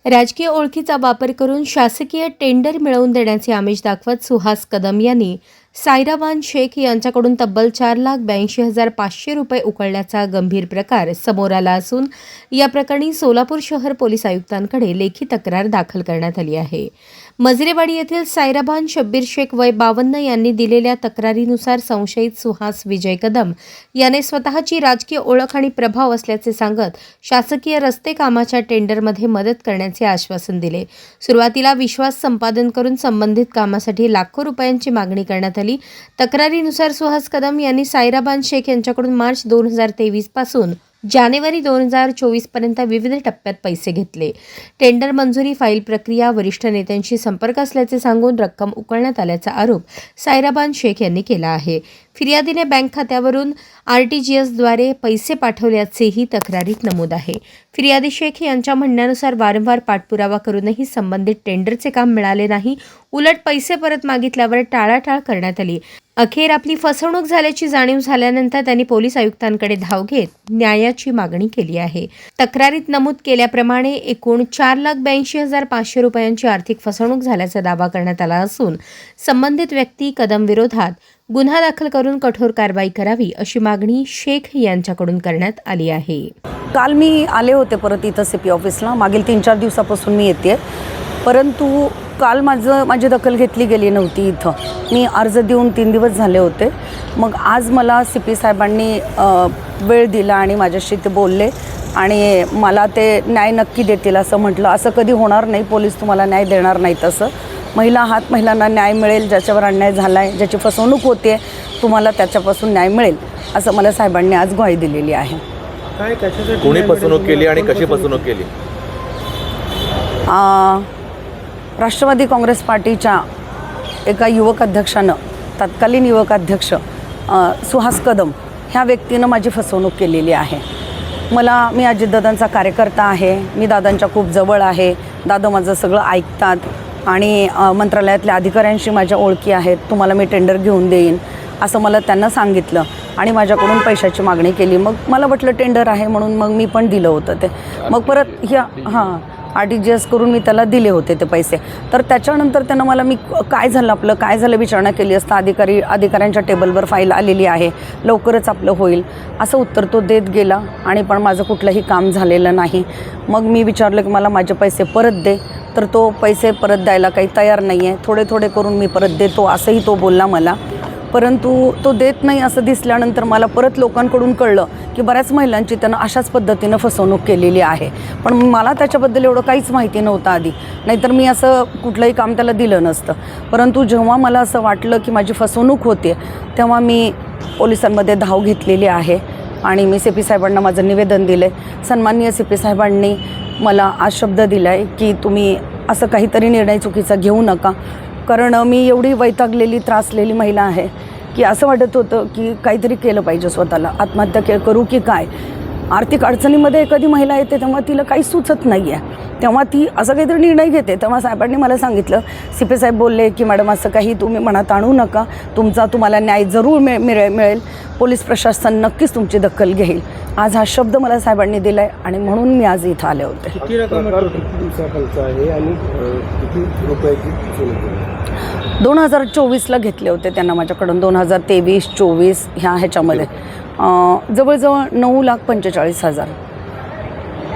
राजकीय ओळखीचा वापर करून शासकीय टेंडर मिळवून देण्याचे आमिष दाखवत सुहास कदम यांनी सायराबान शेख यांच्याकडून तब्बल 4,82,500 रुपये उकळल्याचा गंभीर प्रकार समोर आला असून या प्रकरणी सोलापूर शहर पोलीस आयुक्तांकडे लेखी तक्रार दाखल करण्यात आली आहे। मजरेवाडी येथील सायराबान शब्बीर शेख वय 52 यांनी दिलेल्या तक्रारीनुसार संशयित सुहास विजय कदम याने स्वतःची राजकीय ओळख आणि प्रभाव असल्याचे सांगत शासकीय रस्ते कामाच्या टेंडरमध्ये मदत करण्याचे आश्वासन दिले। सुरुवातीला विश्वास संपादन करून संबंधित कामासाठी लाखो रुपयांची मागणी करण्यात आली। तक्रारीनुसार सुहास कदम यांनी सायराबान शेख यांच्याकडून मार्च 2023 पासून जानेवारी 2024 पर्यंत विविध टप्प्यात पैसे घेतले। टेंडर मंजुरी फाईल प्रक्रिया वरिष्ठ नेत्यांशी संपर्क असल्याचे सांगून रक्कम उकळण्यात आल्याचा आरोप सायराबान शेख यांनी केला आहे। फिर्यादीने बँक खात्यावरून RTGSद्वारे पैसे पाठवल्याचेही तक्रारीत नमूद आहे। फिर्यादी शेख यांच्या म्हणण्यानुसार वारंवार पाठपुरावा करूनही संबंधित टेंडरचे काम मिळाले नाही, उलट पैसे परत मागितल्यावर टाळाटाळ करण्यात आली। अखेर आपली फसवणूक झाल्याची जाणीव झाल्यानंतर त्यांनी पोलीस आयुक्तांकडे धाव घेत न्यायाची मागणी केली आहे। तक्रारीत नमूद केल्याप्रमाणे एकूण 4,82,500 रुपयांची आर्थिक फसवणूक झाल्याचा दावा करण्यात आला असून संबंधित व्यक्ती कदम विरोधात गुन्हा दाखल करून कठोर कारवाई करावी अशी मागणी शेख यांच्याकडून करण्यात आली आहे। काल मी आले होते परत इथं CP ऑफिसला, मागील 3-4 दिवसापासून मी येते, परंतु काल माझी दखल घेतली गेली नव्हती। इथं मी अर्ज देऊन 3 दिवस झाले होते। मग आज मला CP साहेबांनी वेळ दिला आणि माझ्याशी ते बोलले आणि मला ते न्याय नक्की देतील असं म्हटलं। असं कधी होणार नाही, पोलीस तुम्हाला न्याय देणार नाहीत असं। महिलांना न्याय मिळेल, ज्याच्यावर अन्याय झाला आहे, ज्याची फसवणूक होते, तुम्हाला त्याच्यापासून न्याय मिळेल असं मला साहेबांनी आज ग्वाही दिलेली आहे। कोणी फसवणूक केली आणि कशी फसवणूक केली? राष्ट्रवादी काँग्रेस पार्टीच्या एका युवक अध्यक्षानं, तत्कालीन युवक अध्यक्ष सुहास कदम ह्या व्यक्तीनं माझी फसवणूक केलेली आहे। मी अजितदादांचा कार्यकर्ता आहे, मी दादांच्या खूप जवळ आहे, दादा माझं सगळं ऐकतात आणि मंत्रालयातल्या अधिकाऱ्यांशी माझ्या ओळखी आहेत, तुम्हाला मी टेंडर घेऊन देईन असं मला त्यांना सांगितलं आणि माझ्याकडून पैशाची मागणी केली। मग मला वाटलं टेंडर आहे म्हणून मग मी पण दिलं होतं ते। मग परत RTGS करून मी त्याला दिले होते ते पैसे। तर त्याच्यानंतर त्यानं मला काय झालं विचारणा केली असता अधिकाऱ्यांच्या टेबलवर फाईल आलेली आहे, लवकरच आपलं होईल असं उत्तर तो देत गेला आणि पण माझं कुठलंही काम झालेलं नाही। मग मी विचारलं की मला माझे पैसे परत दे, तर तो पैसे परत द्यायला काही तयार नाही आहे। थोडे करून मी परत देतो असंही तो बोलला मला, परंतु तो देत नाही असं दिसल्यानंतर मला परत लोकांकडून कळलं की बऱ्याच महिलांची त्यानं अशाच पद्धतीनं फसवणूक केलेली आहे। पण मला त्याच्याबद्दल एवढं काहीच माहिती नव्हतं आधी, नाहीतर मी असं कुठलंही काम त्याला दिलं नसतं। परंतु जेव्हा मला असं वाटलं की माझी फसवणूक होते तेव्हा मी पोलिसांमध्ये धाव घेतलेली आहे आणि मी CP साहेबांना माझं निवेदन दिलं आहे। सन्माननीय CP साहेबांनी मला आज शब्द दिला आहे की तुम्ही असं काहीतरी निर्णय चुकीचा घेऊ नका, कारण मी एवढी वैतागलेली त्रासलेली महिला आहे की असं वाटत होतं की काहीतरी केलं पाहिजे, स्वतःला आत्महत्या करू की काय। आर्थिक अडचणीमध्ये एखादी महिला येते तेव्हा तिला काही सुचत नाही आहे, तेव्हा ती असं काहीतरी निर्णय घेते। तेव्हा साहेबांनी मला सांगितलं, CP साहेब बोलले की मॅडम असं काही तुम्ही मनात आणू नका, तुम्हाला न्याय जरूर मिळेल, पोलीस प्रशासन नक्कीच तुमची दखल घेईल। आज हा शब्द मला साहेबांनी दिला आहे आणि म्हणून मी आज इथं आले होते। किती रक्कम आहे आणि किती रुपयाची? 2024ला घेतले होते त्यांना माझ्याकडून, 2023-24 ह्याच्यामध्ये जवळजवळ 9,45,000।